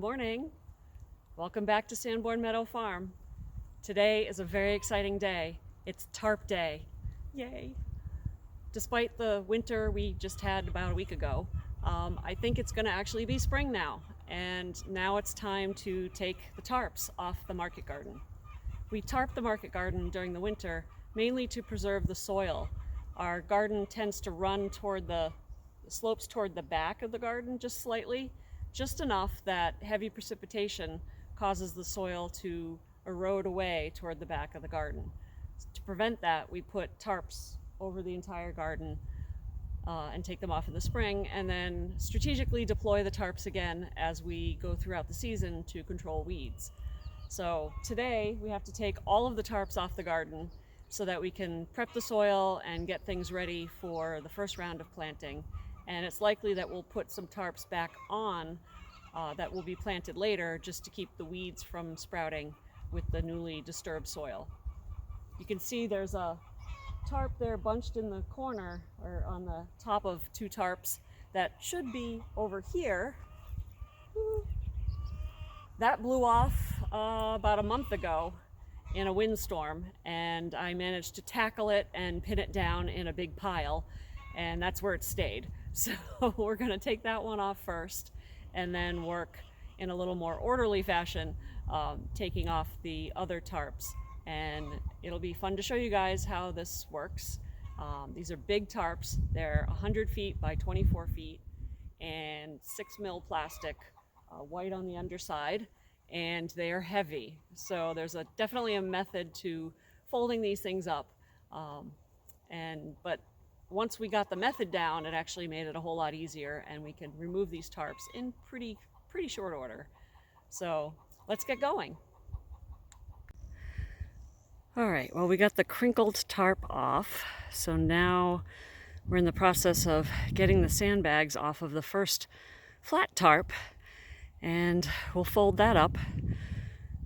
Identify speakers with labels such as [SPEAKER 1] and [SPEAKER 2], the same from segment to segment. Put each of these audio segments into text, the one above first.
[SPEAKER 1] morning. Welcome back to Sanborn Meadow Farm. Today is a very exciting day. It's Tarp Day. Yay! Despite the winter we just had about a week ago, I think it's going to actually be spring now. And now it's time to take the tarps off the market garden. We tarp the market garden during the winter mainly to preserve the soil. Our garden tends to run toward the slopes toward the back of the garden just slightly, just enough that heavy precipitation causes the soil to erode away toward the back of the garden. To prevent that, we put tarps over the entire garden and take them off in the spring, and then strategically deploy the tarps again as we go throughout the season to control weeds. So today we have to take all of the tarps off the garden so that we can prep the soil and get things ready for the first round of planting. And it's likely that we'll put some tarps back on that will be planted later just to keep the weeds from sprouting with the newly disturbed soil. You can see there's a tarp there bunched in the corner or on the top of two tarps that should be over here. That blew off about a month ago in a windstorm, and I managed to tackle it and pin it down in a big pile, and that's where it stayed. So we're going to take that one off first and then work in a little more orderly fashion, taking off the other tarps. And it'll be fun to show you guys how this works. These are big tarps. They're 100 feet by 24 feet and 6 mil plastic, white on the underside, and they are heavy. So there's definitely a method to folding these things up. But once we got the method down, it actually made it a whole lot easier, and we can remove these tarps in pretty short order. So let's get going. All right, well, we got the crinkled tarp off, so now we're in the process of getting the sandbags off of the first flat tarp, and we'll fold that up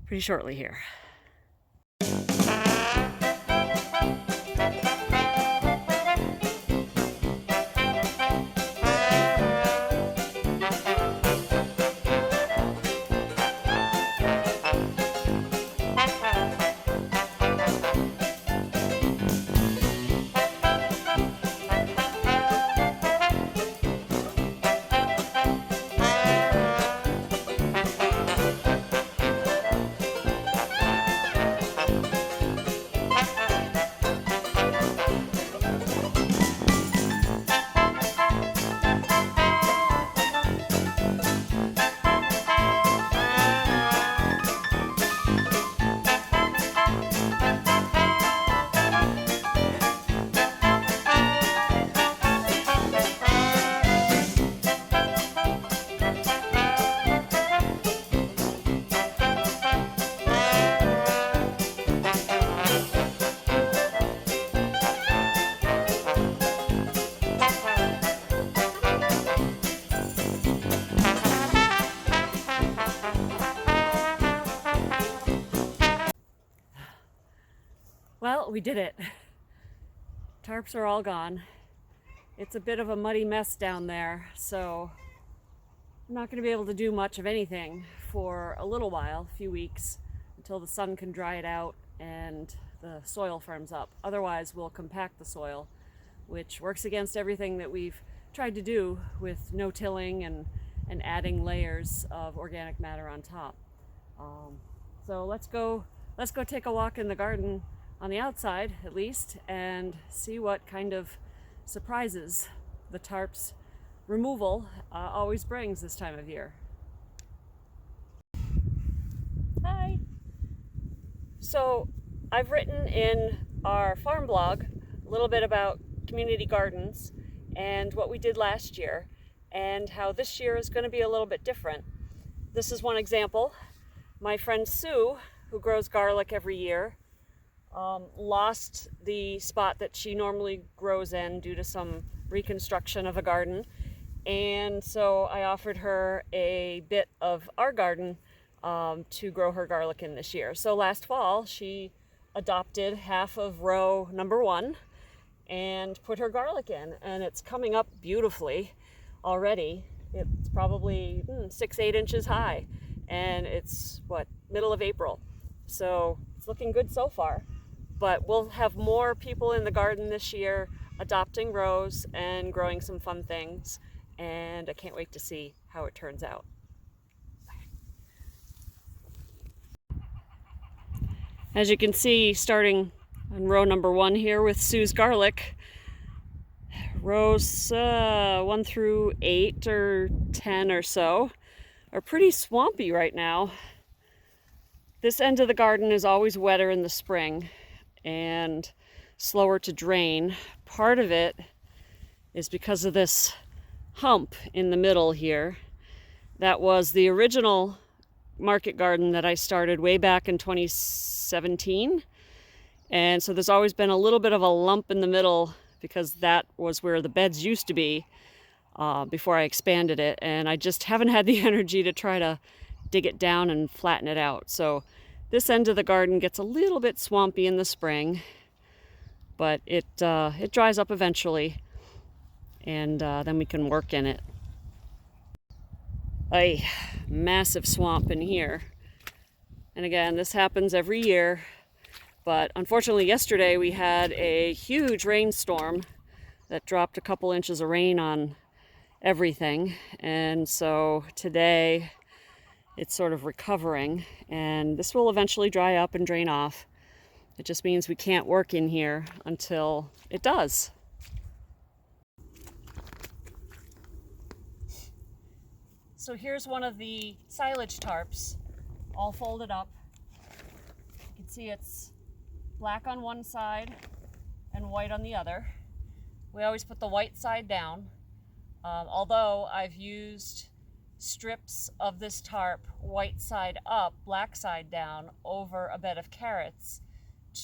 [SPEAKER 1] pretty shortly here. Well, we did it. Tarps are all gone. It's a bit of a muddy mess down there, so I'm not going to be able to do much of anything for a little while, a few weeks, until the sun can dry it out and the soil firms up. Otherwise, we'll compact the soil, which works against everything that we've tried to do with no-tilling and adding layers of organic matter on top. So let's go take a walk in the garden, on the outside at least, and see what kind of surprises the tarps removal always brings this time of year. Hi! So I've written in our farm blog a little bit about community gardens and what we did last year and how this year is going to be a little bit different. This is one example. My friend Sue, who grows garlic every year, lost the spot that she normally grows in due to some reconstruction of a garden, and so I offered her a bit of our garden to grow her garlic in this year. So last fall she adopted half of row number 1 and put her garlic in, and it's coming up beautifully already. It's probably 6-8 inches high, and it's what, middle of April. So it's looking good so far. But we'll have more people in the garden this year adopting rows and growing some fun things, and I can't wait to see how it turns out. As you can see, starting on row number 1 here with Sue's garlic, rows 1 through 8 or 10 or so are pretty swampy right now. This end of the garden is always wetter in the spring and slower to drain. Part of it is because of this hump in the middle here. That was the original market garden that I started way back in 2017. And so there's always been a little bit of a lump in the middle because that was where the beds used to be before I expanded it. And I just haven't had the energy to try to dig it down and flatten it out. So this end of the garden gets a little bit swampy in the spring, but it dries up eventually, and then we can work in it. A massive swamp in here. And again, this happens every year, but unfortunately yesterday we had a huge rainstorm that dropped a couple inches of rain on everything, and so today it's sort of recovering, and this will eventually dry up and drain off. It just means we can't work in here until it does. So here's one of the silage tarps, all folded up. You can see it's black on one side and white on the other. We always put the white side down, although I've used strips of this tarp, white side up, black side down, over a bed of carrots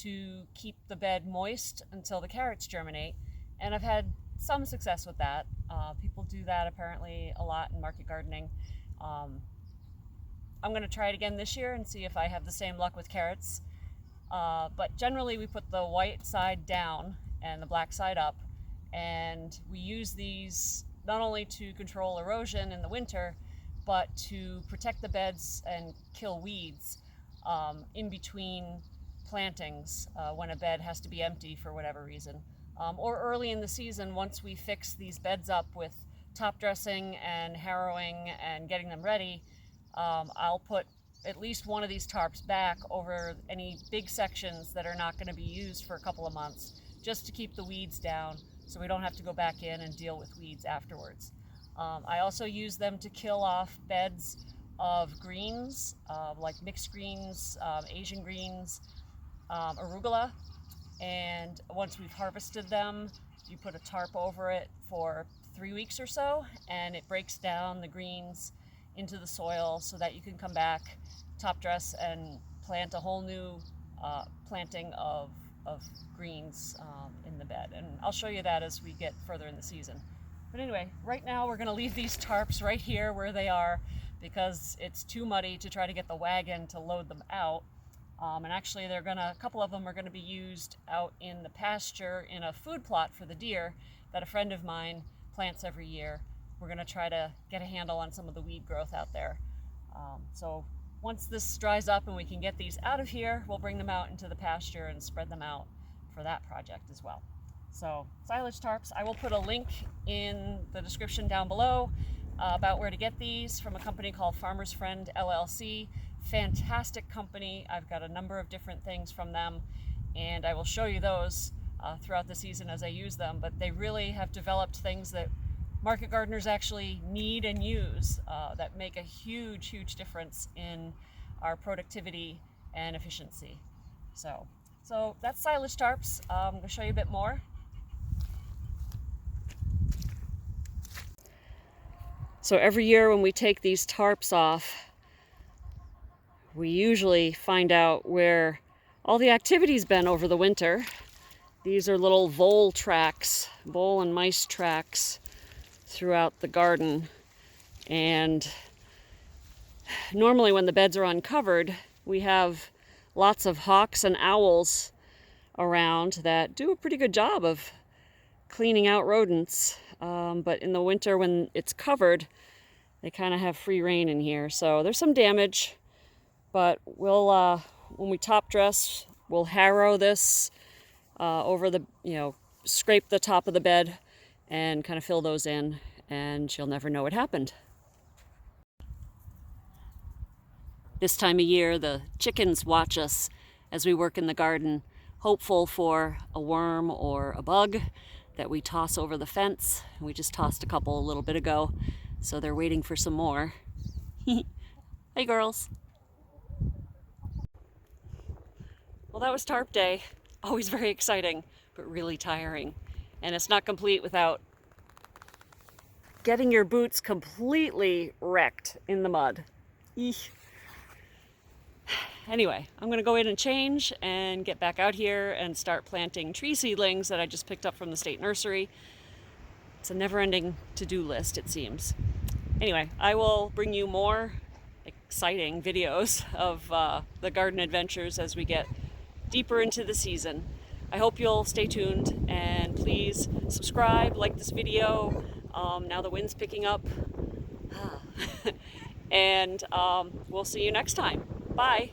[SPEAKER 1] to keep the bed moist until the carrots germinate, and I've had some success with that. People do that apparently a lot in market gardening. I'm going to try it again this year and see if I have the same luck with carrots. But generally we put the white side down and the black side up, and we use these not only to control erosion in the winter, but to protect the beds and kill weeds in between plantings when a bed has to be empty for whatever reason. Or early in the season, once we fix these beds up with top dressing and harrowing and getting them ready, I'll put at least one of these tarps back over any big sections that are not going to be used for a couple of months, just to keep the weeds down so we don't have to go back in and deal with weeds afterwards. I also use them to kill off beds of greens, like mixed greens, Asian greens, arugula. And once we've harvested them, you put a tarp over it for 3 weeks or so, and it breaks down the greens into the soil so that you can come back, top dress, and plant a whole new planting of greens in the bed. And I'll show you that as we get further in the season. But anyway, right now we're going to leave these tarps right here where they are because it's too muddy to try to get the wagon to load them out. And actually a couple of them are going to be used out in the pasture in a food plot for the deer that a friend of mine plants every year. We're going to try to get a handle on some of the weed growth out there. So once this dries up and we can get these out of here, we'll bring them out into the pasture and spread them out for that project as well. So silage tarps, I will put a link in the description down below about where to get these from a company called Farmer's Friend LLC. Fantastic company. I've got a number of different things from them, and I will show you those throughout the season as I use them. But they really have developed things that market gardeners actually need and use that make a huge, huge difference in our productivity and efficiency. So that's silage tarps. I'm going to show you a bit more. So every year when we take these tarps off, we usually find out where all the activity's been over the winter. These are little vole and mice tracks throughout the garden. And normally when the beds are uncovered, we have lots of hawks and owls around that do a pretty good job of cleaning out rodents. But in the winter when it's covered, They kind of have free reign in here. So there's some damage, but we'll, when we top dress, we'll harrow this over the, scrape the top of the bed and kind of fill those in, and you'll never know what happened. This time of year, the chickens watch us as we work in the garden, hopeful for a worm or a bug that we toss over the fence. We just tossed a couple a little bit ago, so they're waiting for some more. Hey girls. Well, that was tarp day. Always very exciting, but really tiring. And it's not complete without getting your boots completely wrecked in the mud. Eesh. Anyway, I'm gonna go in and change and get back out here and start planting tree seedlings that I just picked up from the state nursery. It's a never-ending to-do list, it seems. Anyway, I will bring you more exciting videos of the garden adventures as we get deeper into the season. I hope you'll stay tuned, and please subscribe, like this video. Now the wind's picking up. And we'll see you next time. Bye.